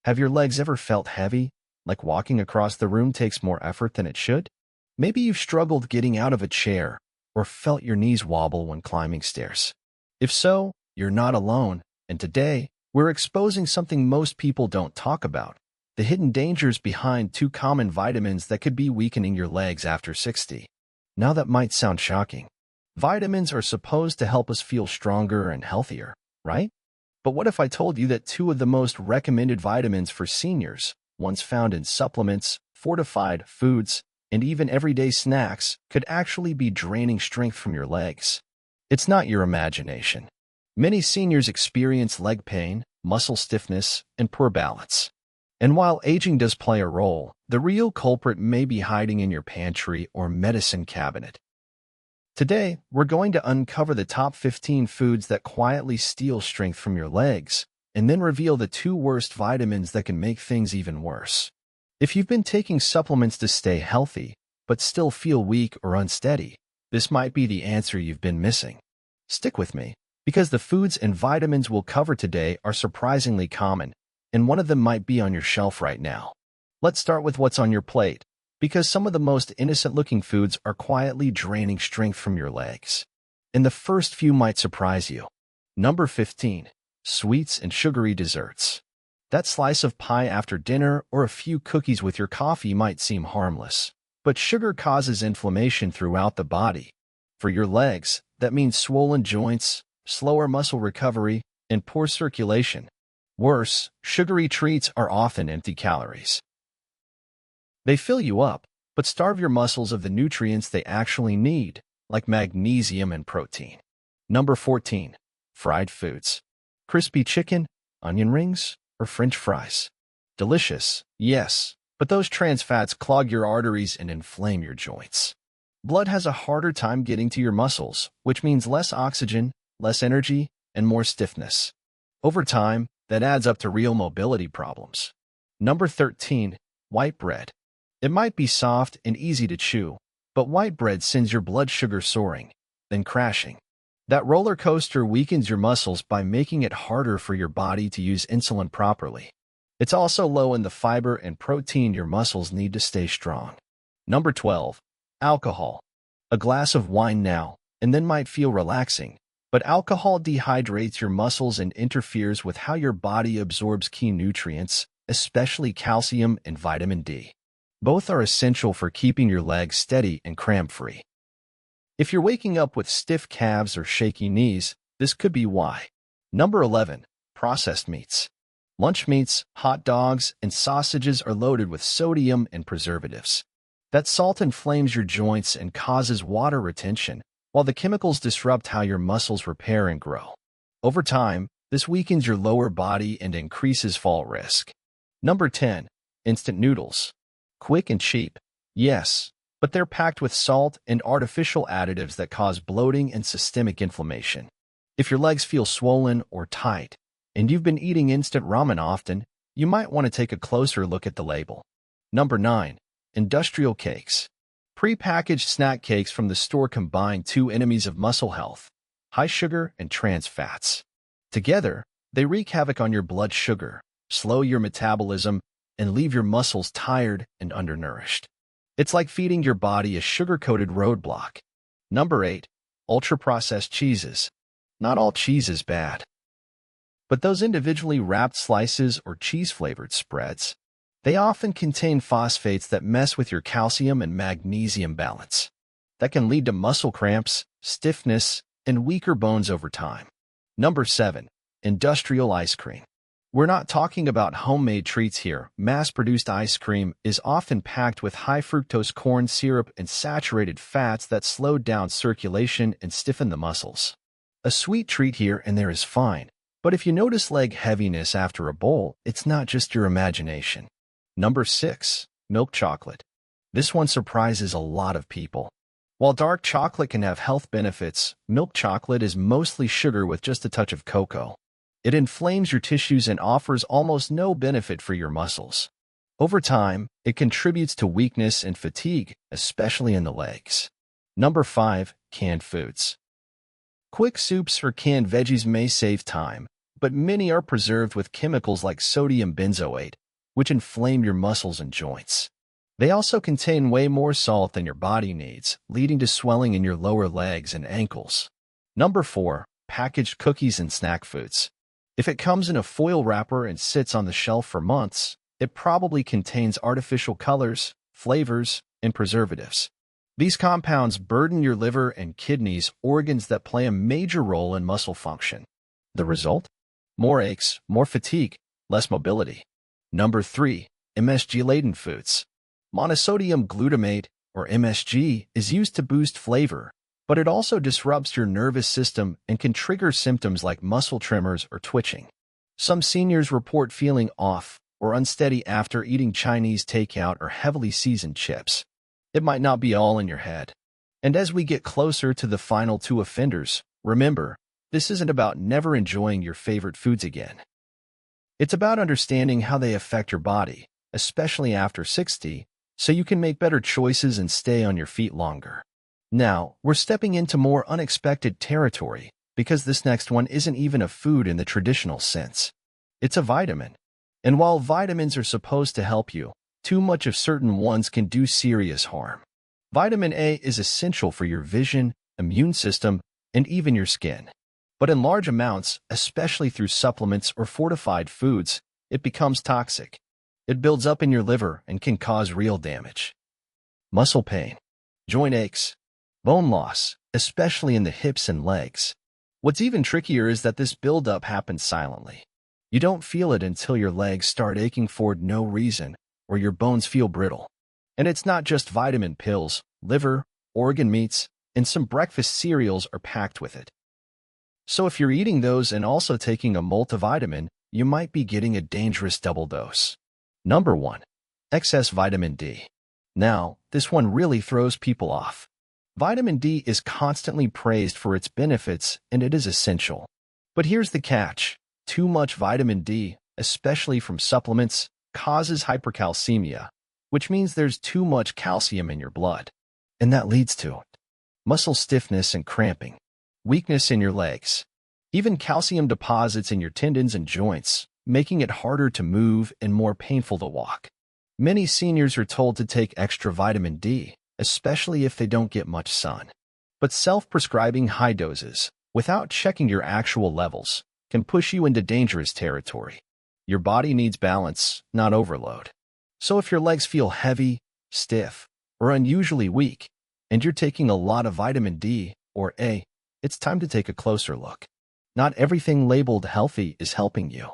Have your legs ever felt heavy, like walking across the room takes more effort than it should? Maybe you've struggled getting out of a chair or felt your knees wobble when climbing stairs. If so, you're not alone, and today, we're exposing something most people don't talk about: the hidden dangers behind two common vitamins that could be weakening your legs after 60. Now that might sound shocking. Vitamins are supposed to help us feel stronger and healthier, right? But what if I told you that two of the most recommended vitamins for seniors, ones found in supplements, fortified foods, and even everyday snacks, could actually be draining strength from your legs? It's not your imagination. Many seniors experience leg pain, muscle stiffness, and poor balance. And while aging does play a role, the real culprit may be hiding in your pantry or medicine cabinet. Today, we're going to uncover the top 15 foods that quietly steal strength from your legs, and then reveal the two worst vitamins that can make things even worse. If you've been taking supplements to stay healthy, but still feel weak or unsteady, this might be the answer you've been missing. Stick with me, because the foods and vitamins we'll cover today are surprisingly common, and one of them might be on your shelf right now. Let's start with what's on your plate, because some of the most innocent-looking foods are quietly draining strength from your legs. And the first few might surprise you. Number 15. Sweets and sugary desserts. That slice of pie after dinner or a few cookies with your coffee might seem harmless, but sugar causes inflammation throughout the body. For your legs, that means swollen joints, slower muscle recovery, and poor circulation. Worse, sugary treats are often empty calories. They fill you up, but starve your muscles of the nutrients they actually need, like magnesium and protein. Number 14. Fried foods. Crispy chicken, onion rings, or French fries. Delicious, yes, but those trans fats clog your arteries and inflame your joints. Blood has a harder time getting to your muscles, which means less oxygen, less energy, and more stiffness. Over time, that adds up to real mobility problems. Number 13. White bread. It might be soft and easy to chew, but white bread sends your blood sugar soaring, then crashing. That roller coaster weakens your muscles by making it harder for your body to use insulin properly. It's also low in the fiber and protein your muscles need to stay strong. Number 12. Alcohol. A glass of wine now, and then might feel relaxing, but alcohol dehydrates your muscles and interferes with how your body absorbs key nutrients, especially calcium and vitamin D. Both are essential for keeping your legs steady and cramp-free. If you're waking up with stiff calves or shaky knees, this could be why. Number 11. Processed meats. Lunch meats, hot dogs, and sausages are loaded with sodium and preservatives. That salt inflames your joints and causes water retention, while the chemicals disrupt how your muscles repair and grow. Over time, this weakens your lower body and increases fall risk. Number 10. Instant noodles. Quick and cheap, yes, but they're packed with salt and artificial additives that cause bloating and systemic inflammation. If your legs feel swollen or tight, and you've been eating instant ramen often, you might want to take a closer look at the label. Number 9. Industrial cakes. Pre-packaged snack cakes from the store combine two enemies of muscle health: high sugar and trans fats. Together, they wreak havoc on your blood sugar, slow your metabolism, and leave your muscles tired and undernourished. It's like feeding your body a sugar-coated roadblock. Number 8. Ultra-processed cheeses. Not all cheese is bad, but those individually wrapped slices or cheese-flavored spreads, they often contain phosphates that mess with your calcium and magnesium balance. That can lead to muscle cramps, stiffness, and weaker bones over time. Number 7. Industrial ice cream. We're not talking about homemade treats here. Mass-produced ice cream is often packed with high-fructose corn syrup and saturated fats that slow down circulation and stiffen the muscles. A sweet treat here and there is fine, but if you notice leg heaviness after a bowl, it's not just your imagination. Number 6. Milk chocolate. This one surprises a lot of people. While dark chocolate can have health benefits, milk chocolate is mostly sugar with just a touch of cocoa. It inflames your tissues and offers almost no benefit for your muscles. Over time, it contributes to weakness and fatigue, especially in the legs. Number 5. Canned foods. Quick soups or canned veggies may save time, but many are preserved with chemicals like sodium benzoate, which inflame your muscles and joints. They also contain way more salt than your body needs, leading to swelling in your lower legs and ankles. Number 4. Packaged cookies and snack foods. If it comes in a foil wrapper and sits on the shelf for months, it probably contains artificial colors, flavors, and preservatives. These compounds burden your liver and kidneys, organs that play a major role in muscle function. The result? More aches, more fatigue, less mobility. Number 3. MSG-laden foods. Monosodium glutamate, or MSG, is used to boost flavor, but it also disrupts your nervous system and can trigger symptoms like muscle tremors or twitching. Some seniors report feeling off or unsteady after eating Chinese takeout or heavily seasoned chips. It might not be all in your head. And as we get closer to the final 2 offenders, remember, this isn't about never enjoying your favorite foods again. It's about understanding how they affect your body, especially after 60, so you can make better choices and stay on your feet longer. Now, we're stepping into more unexpected territory, because this next one isn't even a food in the traditional sense. It's a vitamin. And while vitamins are supposed to help you, too much of certain ones can do serious harm. Vitamin A is essential for your vision, immune system, and even your skin. But in large amounts, especially through supplements or fortified foods, it becomes toxic. It builds up in your liver and can cause real damage. Muscle pain, joint aches, bone loss, especially in the hips and legs. What's even trickier is that this buildup happens silently. You don't feel it until your legs start aching for no reason or your bones feel brittle. And it's not just vitamin pills, liver, organ meats, and some breakfast cereals are packed with it. So if you're eating those and also taking a multivitamin, you might be getting a dangerous double dose. Number 1. Excess vitamin D. Now, this one really throws people off. Vitamin D is constantly praised for its benefits, and it is essential. But here's the catch. Too much vitamin D, especially from supplements, causes hypercalcemia, which means there's too much calcium in your blood. And that leads to muscle stiffness and cramping, weakness in your legs, even calcium deposits in your tendons and joints, making it harder to move and more painful to walk. Many seniors are told to take extra vitamin D, especially if they don't get much sun. But self-prescribing high doses, without checking your actual levels, can push you into dangerous territory. Your body needs balance, not overload. So if your legs feel heavy, stiff, or unusually weak, and you're taking a lot of vitamin D or A, it's time to take a closer look. Not everything labeled healthy is helping you.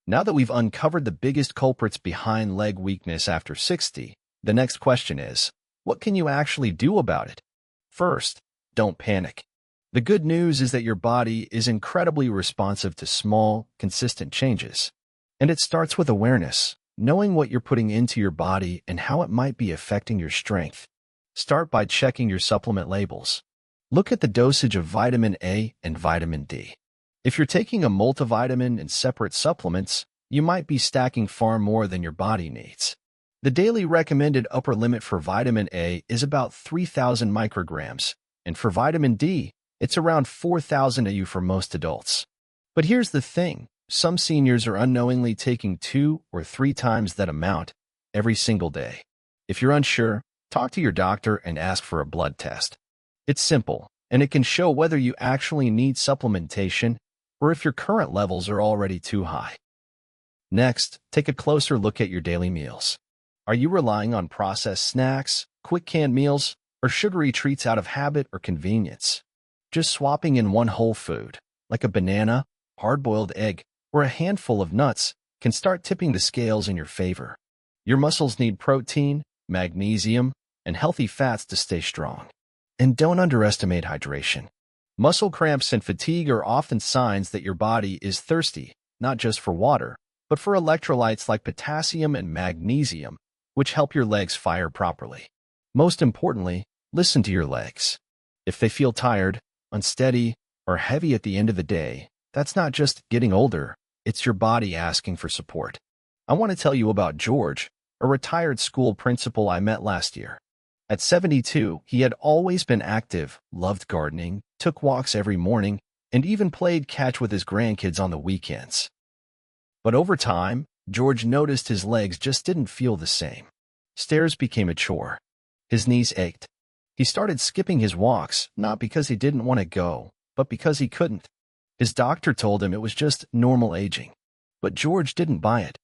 Now that we've uncovered the biggest culprits behind leg weakness after 60, the next question is, what can you actually do about it? First, don't panic. The good news is that your body is incredibly responsive to small, consistent changes. And it starts with awareness, knowing what you're putting into your body and how it might be affecting your strength. Start by checking your supplement labels. Look at the dosage of vitamin A and vitamin D. If you're taking a multivitamin and separate supplements, you might be stacking far more than your body needs. The daily recommended upper limit for vitamin A is about 3,000 micrograms, and for vitamin D, it's around 4,000 AU for most adults. But here's the thing, some seniors are unknowingly taking 2 or 3 times that amount every single day. If you're unsure, talk to your doctor and ask for a blood test. It's simple, and it can show whether you actually need supplementation or if your current levels are already too high. Next, take a closer look at your daily meals. Are you relying on processed snacks, quick canned meals, or sugary treats out of habit or convenience? Just swapping in one whole food, like a banana, hard-boiled egg, or a handful of nuts, can start tipping the scales in your favor. Your muscles need protein, magnesium, and healthy fats to stay strong. And don't underestimate hydration. Muscle cramps and fatigue are often signs that your body is thirsty, not just for water, but for electrolytes like potassium and magnesium, which help your legs fire properly. Most importantly, listen to your legs. If they feel tired, unsteady, or heavy at the end of the day, that's not just getting older, it's your body asking for support. I want to tell you about George, a retired school principal I met last year. At 72, he had always been active, loved gardening, took walks every morning, and even played catch with his grandkids on the weekends. But over time, George noticed his legs just didn't feel the same. Stairs became a chore. His knees ached. He started skipping his walks, not because he didn't want to go, but because he couldn't. His doctor told him it was just normal aging. But George didn't buy it.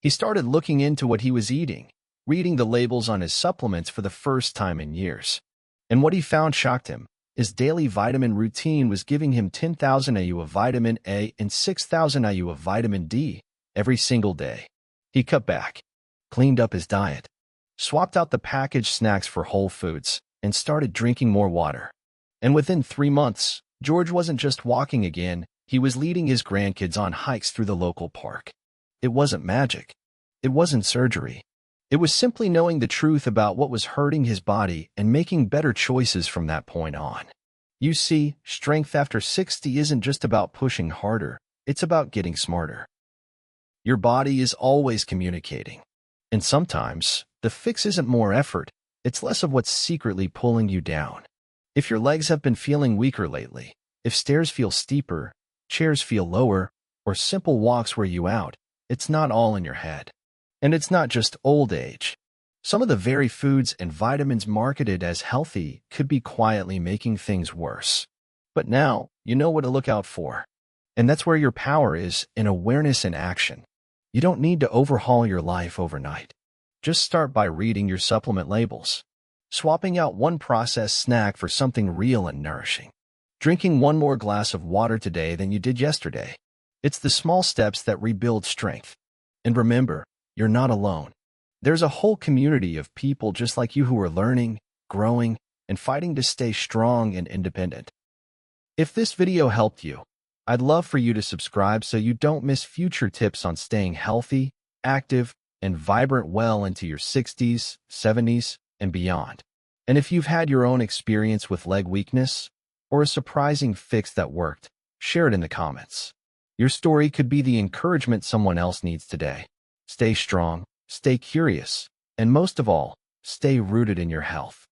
He started looking into what he was eating, reading the labels on his supplements for the first time in years. And what he found shocked him. His daily vitamin routine was giving him 10,000 IU of vitamin A and 6,000 IU of vitamin D every single day. He cut back, cleaned up his diet, swapped out the packaged snacks for whole foods, and started drinking more water. And within 3 months, George wasn't just walking again, he was leading his grandkids on hikes through the local park. It wasn't magic. It wasn't surgery. It was simply knowing the truth about what was hurting his body and making better choices from that point on. You see, strength after 60 isn't just about pushing harder, it's about getting smarter. Your body is always communicating. And sometimes, the fix isn't more effort, it's less of what's secretly pulling you down. If your legs have been feeling weaker lately, if stairs feel steeper, chairs feel lower, or simple walks wear you out, it's not all in your head. And it's not just old age. Some of the very foods and vitamins marketed as healthy could be quietly making things worse. But now, you know what to look out for. And that's where your power is, in awareness and action. You don't need to overhaul your life overnight. Just start by reading your supplement labels, swapping out one processed snack for something real and nourishing, drinking one more glass of water today than you did yesterday. It's the small steps that rebuild strength. And remember, you're not alone. There's a whole community of people just like you who are learning, growing, and fighting to stay strong and independent. If this video helped you, I'd love for you to subscribe so you don't miss future tips on staying healthy, active, and vibrant well into your 60s, 70s, and beyond. And if you've had your own experience with leg weakness or a surprising fix that worked, share it in the comments. Your story could be the encouragement someone else needs today. Stay strong, stay curious, and most of all, stay rooted in your health.